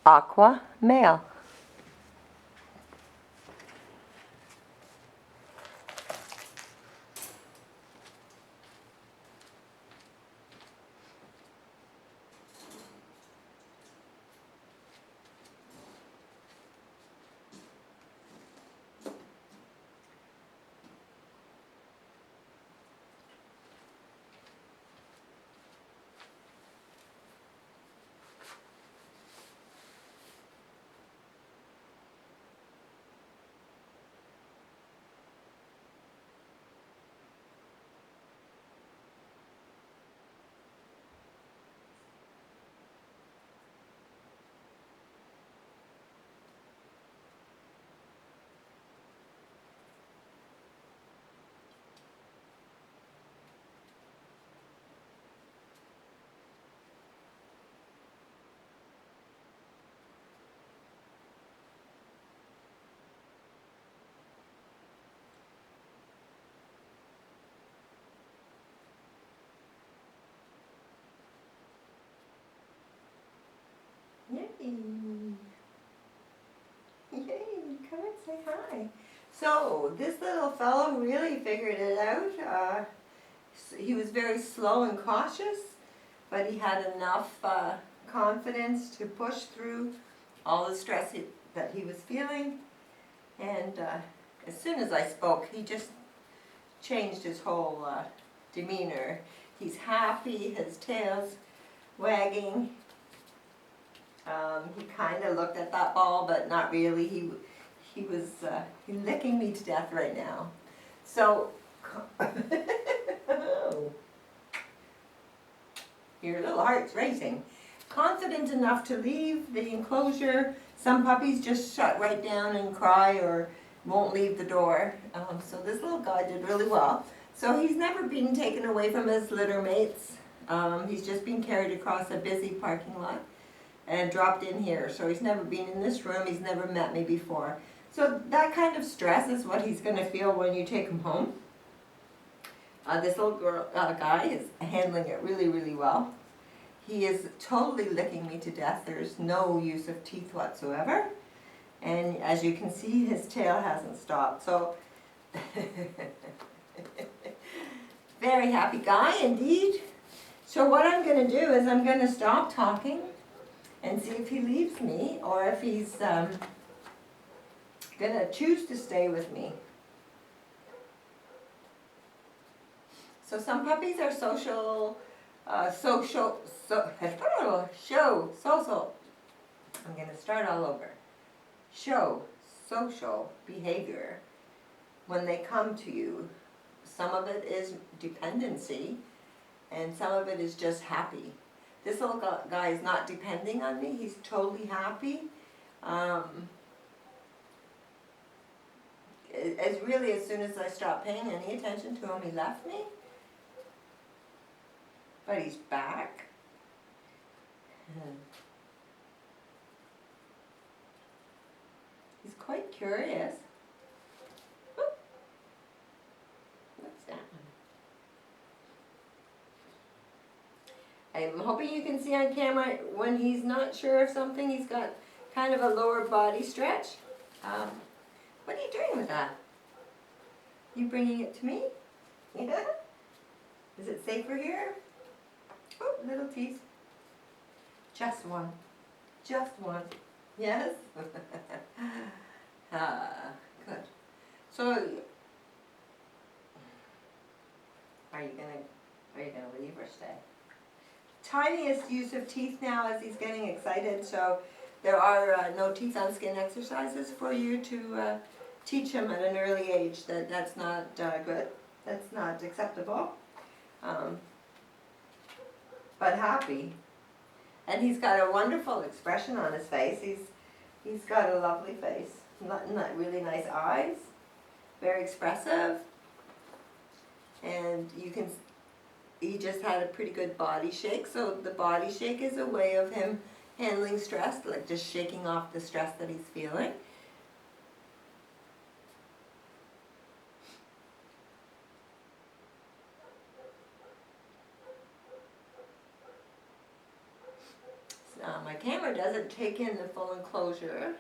Aqua male. Yay! Yay! Come and say hi. So this little fellow really figured it out. He was very slow and cautious, but he had enough confidence to push through all the stress that he was feeling. And as soon as I spoke, he just changed his whole demeanor. He's happy, his tail's wagging. He kind of looked at that ball, but not really. He was licking me to death right now. So, your little heart's racing. Confident enough to leave the enclosure. Some puppies just shut right down and cry or won't leave the door. So this little guy did really well. So he's never been taken away from his litter mates. He's just been carried across a busy parking lot and dropped in here. So he's never been in this room, he's never met me before. So that kind of stress is what he's going to feel when you take him home. This little guy is handling it really, really well. He is totally licking me to death. There's no use of teeth whatsoever. And as you can see, his tail hasn't stopped. So, very happy guy indeed. So what I'm going to do is I'm going to stop talking and see if he leaves me or if he's going to choose to stay with me. So some puppies are social. I'm going to start all over. Show social behavior when they come to you. Some of it is dependency, and some of it is just happy. This little guy is not depending on me. He's totally happy. As soon as I stopped paying any attention to him, he left me. But he's back. He's quite curious. What's that one? I'm hoping you can see on camera when he's not sure of something, he's got kind of a lower body stretch. What are you doing with that? You bringing it to me? Yeah? Is it safer here? Oh, little teeth. Just one. Just one. Yes? Good. So, are you gonna leave or stay? Tiniest use of teeth now as he's getting excited, so there are no teeth on skin exercises for you to teach him at an early age. That's not good. That's not acceptable. But happy. And he's got a wonderful expression on his face. He's got a lovely face. Not really nice eyes. Very expressive. And he just had a pretty good body shake. So the body shake is a way of him handling stress, like just shaking off the stress that he's feeling. My camera does it doesn't take in the full enclosure,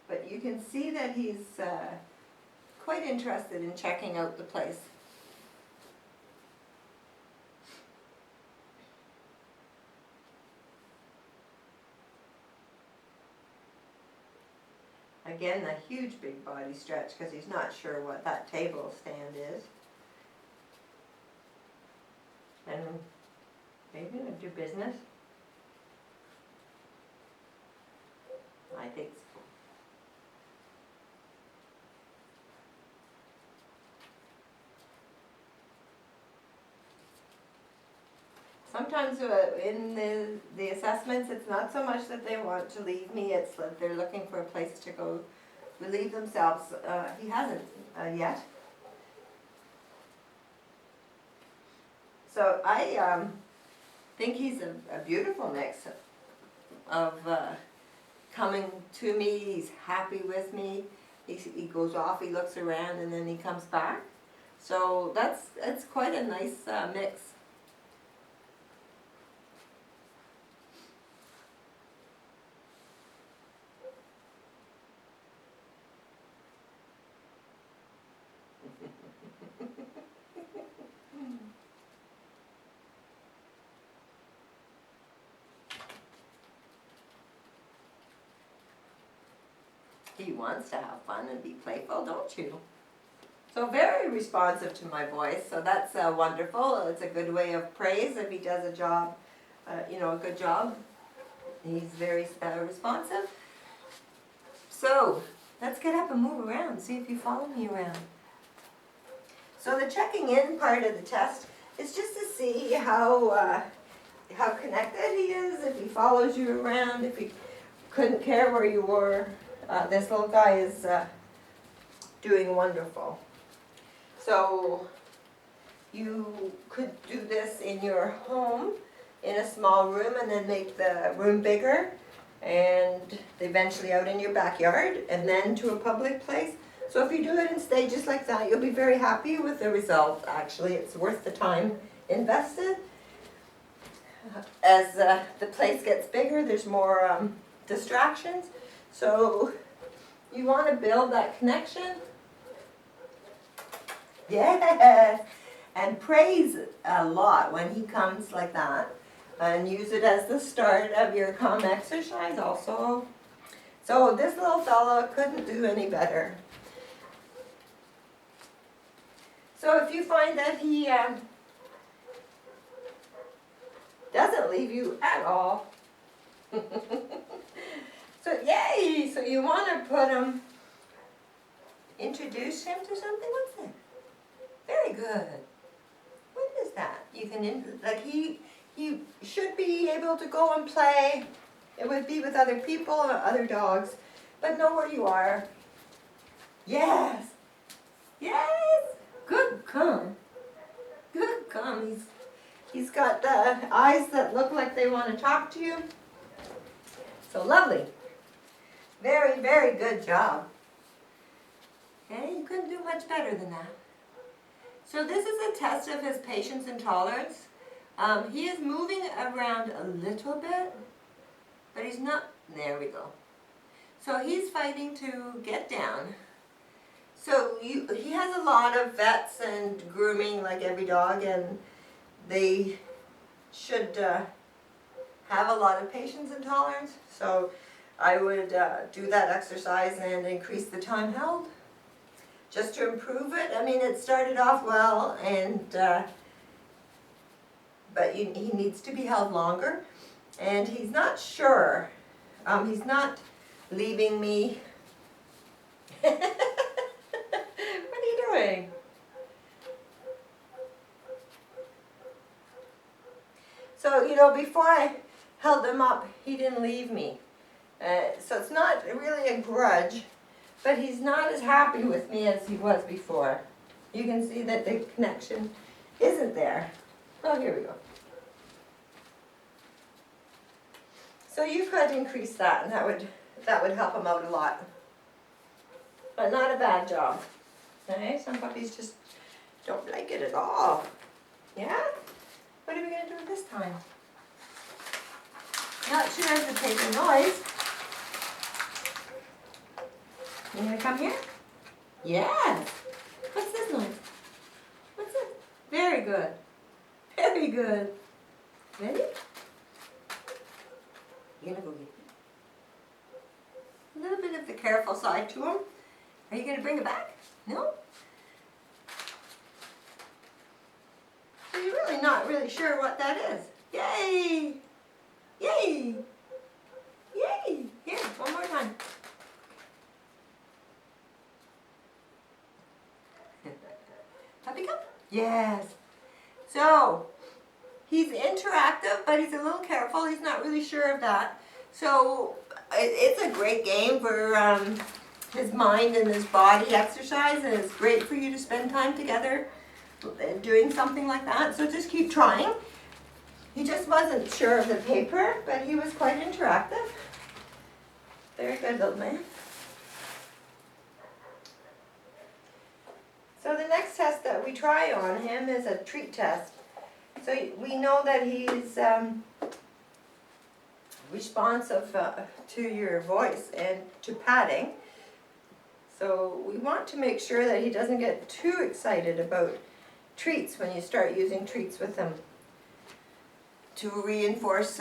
but you can see that he's quite interested in checking out the place. Again, a huge big body stretch because he's not sure what that table stand is. And maybe gonna do business. I think so. Sometimes in the assessments, it's not so much that they want to leave me, it's that they're looking for a place to go relieve themselves. He hasn't yet. So I think he's a beautiful mix of coming to me, he's happy with me, he goes off, he looks around, and then he comes back. So it's quite a nice mix. He wants to have fun and be playful, don't you? So very responsive to my voice, so that's wonderful. It's a good way of praise if he does a job, a good job. He's very responsive. So let's get up and move around, see if you follow me around. So the checking in part of the test is just to see how connected he is, if he follows you around, if he couldn't care where you were. This little guy is doing wonderful. So you could do this in your home in a small room and then make the room bigger and eventually out in your backyard and then to a public place. So if you do it in stages like that, you'll be very happy with the result. Actually, it's worth the time invested. As the place gets bigger, there's more distractions. So you want to build that connection. Yes, and praise a lot when he comes like that. And use it as the start of your calm exercise also. So this little fella couldn't do any better. So if you find that he doesn't leave you at all, so yay! So you want to put him, introduce him to something. What's that? Very good. What is that? You can he should be able to go and play. It would be with other people or other dogs, but know where you are. Yes, yes. Good come. Good come. He's got eyes that look like they want to talk to you. So lovely. Very, very good job. Okay, you couldn't do much better than that. So this is a test of his patience and tolerance. He is moving around a little bit, but he's not, there we go. So he's fighting to get down. So he has a lot of vets and grooming like every dog, and they should have a lot of patience and tolerance. So I would do that exercise and increase the time held just to improve it. I mean, it started off well, and but he needs to be held longer. And he's not sure. He's not leaving me. What are you doing? So, before I held him up, he didn't leave me. So it's not really a grudge, but he's not as happy with me as he was before. You can see that the connection isn't there. Oh, here we go. So you could increase that, and that would help him out a lot. But not a bad job. Okay, some puppies just don't like it at all. Yeah? What are we going to do this time? Not sure of the paper noise. You gonna come here? Yes. What's this noise? What's it? Very good. Very good. Ready? You're gonna go get it. A little bit of the careful side to him. Are you gonna bring it back? No? So you're really not really sure what that is. Yay! Yay! Yay! Here, one more time. Puppy come? Yes. So, he's interactive, but he's a little careful. He's not really sure of that. So, it's a great game for his mind and his body exercise, and it's great for you to spend time together doing something like that. So just keep trying. He just wasn't sure of the paper, but he was quite interactive. Very good little man. So the next test that we try on him is a treat test. So we know that he's responsive to your voice and to patting. So we want to make sure that he doesn't get too excited about treats when you start using treats with him to reinforce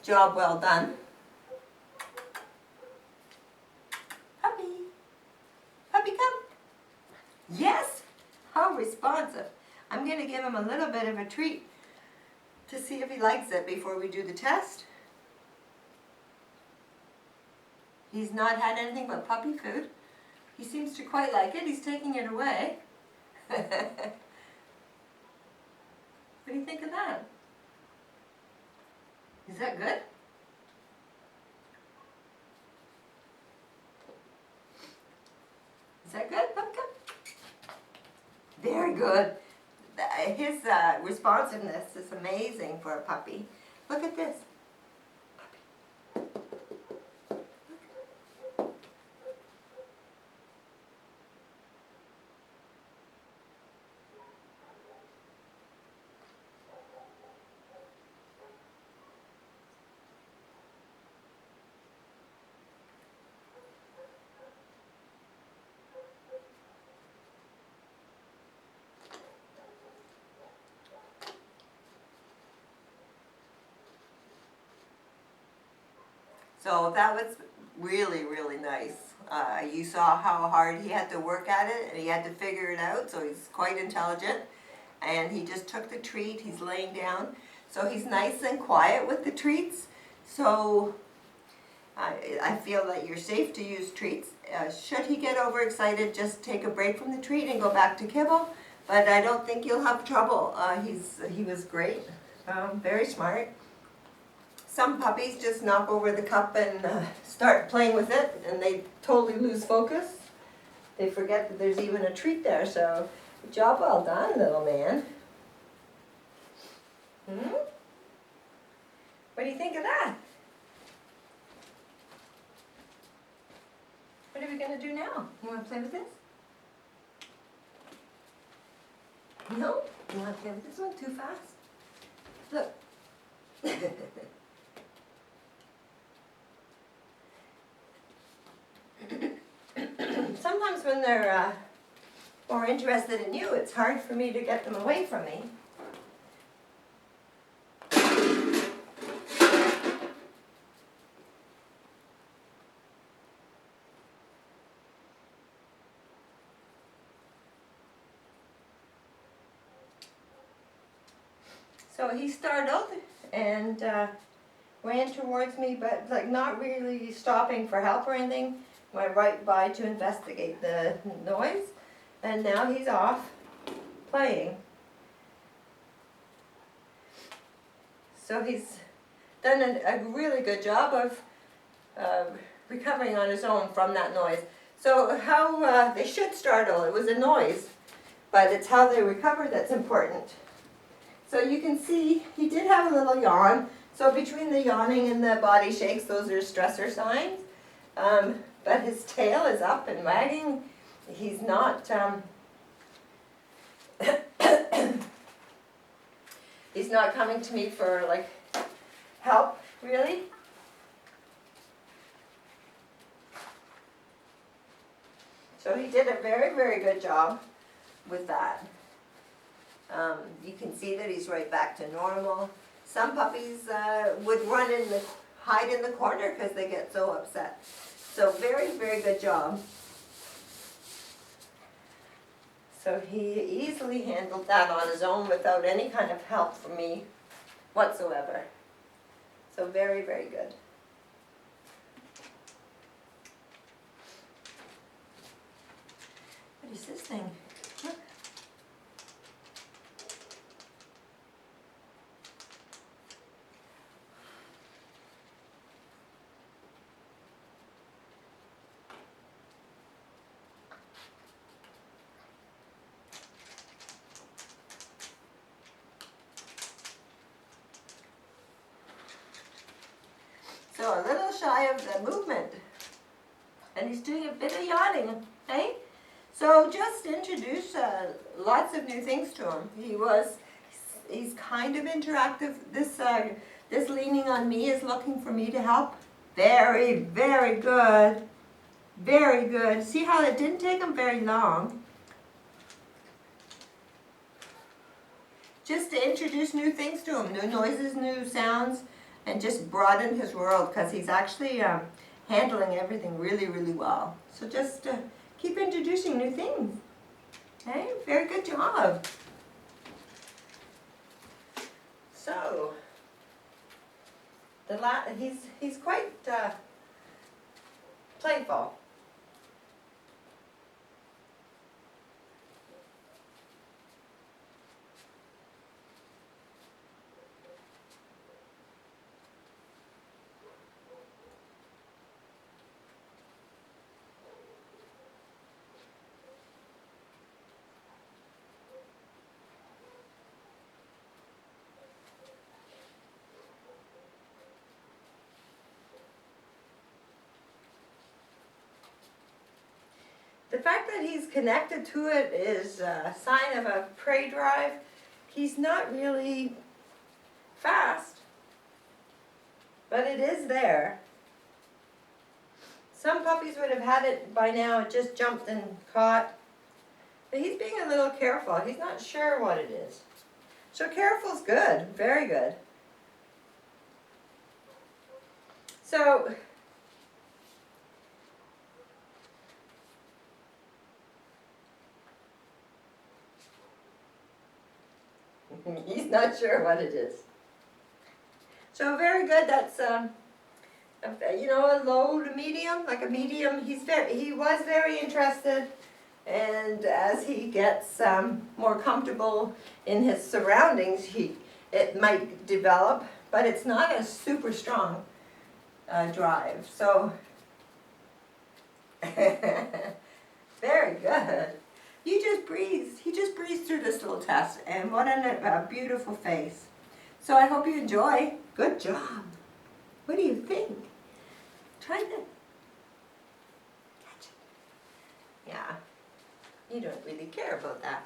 job well done. Puppy. Puppy come. Yes. How responsive. I'm going to give him a little bit of a treat to see if he likes it before we do the test. He's not had anything but puppy food. He seems to quite like it. He's taking it away. What do you think of that? Is that good? Is that good, Pumpkin? Very good. His responsiveness is amazing for a puppy. Look at this. So that was really, really nice. You saw how hard he had to work at it, and he had to figure it out, so he's quite intelligent. And he just took the treat, he's laying down. So he's nice and quiet with the treats. So I feel that you're safe to use treats. Should he get overexcited, just take a break from the treat and go back to kibble. But I don't think you'll have trouble. He was great, very smart. Some puppies just knock over the cup and start playing with it, and they totally lose focus. They forget that there's even a treat there, so job well done, little man. What do you think of that? What are we going to do now? You want to play with this? No? You want to play with this one too fast? Look. Sometimes when they're more interested in you, it's hard for me to get them away from me. So he startled and ran towards me, but like not really stopping for help or anything. Went right by to investigate the noise, and now he's off playing. So he's done a really good job of recovering on his own from that noise. So how they should startle, it was a noise, but it's how they recover that's important. So you can see he did have a little yawn. So between the yawning and the body shakes, those are stressor signs. But his tail is up and wagging. He's not, he's not coming to me for like help, really. did a very, very good job with that. You can see that he's right back to normal. Some puppies would hide in the corner because they get so upset. So very, very good job. So he easily handled that on his own without any kind of help from me whatsoever. So very, very good. What is this thing? Look. So a little shy of the movement. And he's doing a bit of yawning, eh? So just introduce lots of new things to him. He's kind of interactive. This leaning on me is looking for me to help. Very, very good. Very good. See how it didn't take him very long. Just to introduce new things to him, new noises, new sounds, and just broaden his world, because he's actually handling everything really, really well. So just keep introducing new things. Okay, very good job. So, he's quite playful. The fact that he's connected to it is a sign of a prey drive. He's not really fast, but it is there. Some puppies would have had it by now, it just jumped and caught. But he's being a little careful. He's not sure what it is. So careful's good, very good. So, he's not sure what it is. So very good. That's you know, a low to medium, like a medium. He was very interested, and as he gets more comfortable in his surroundings, it might develop, but it's not a super strong drive. So very good. You just breathed. He just breezed through this little test, and what a beautiful face. So I hope you enjoy. Good job. What do you think? Try to catch it. Yeah, you don't really care about that.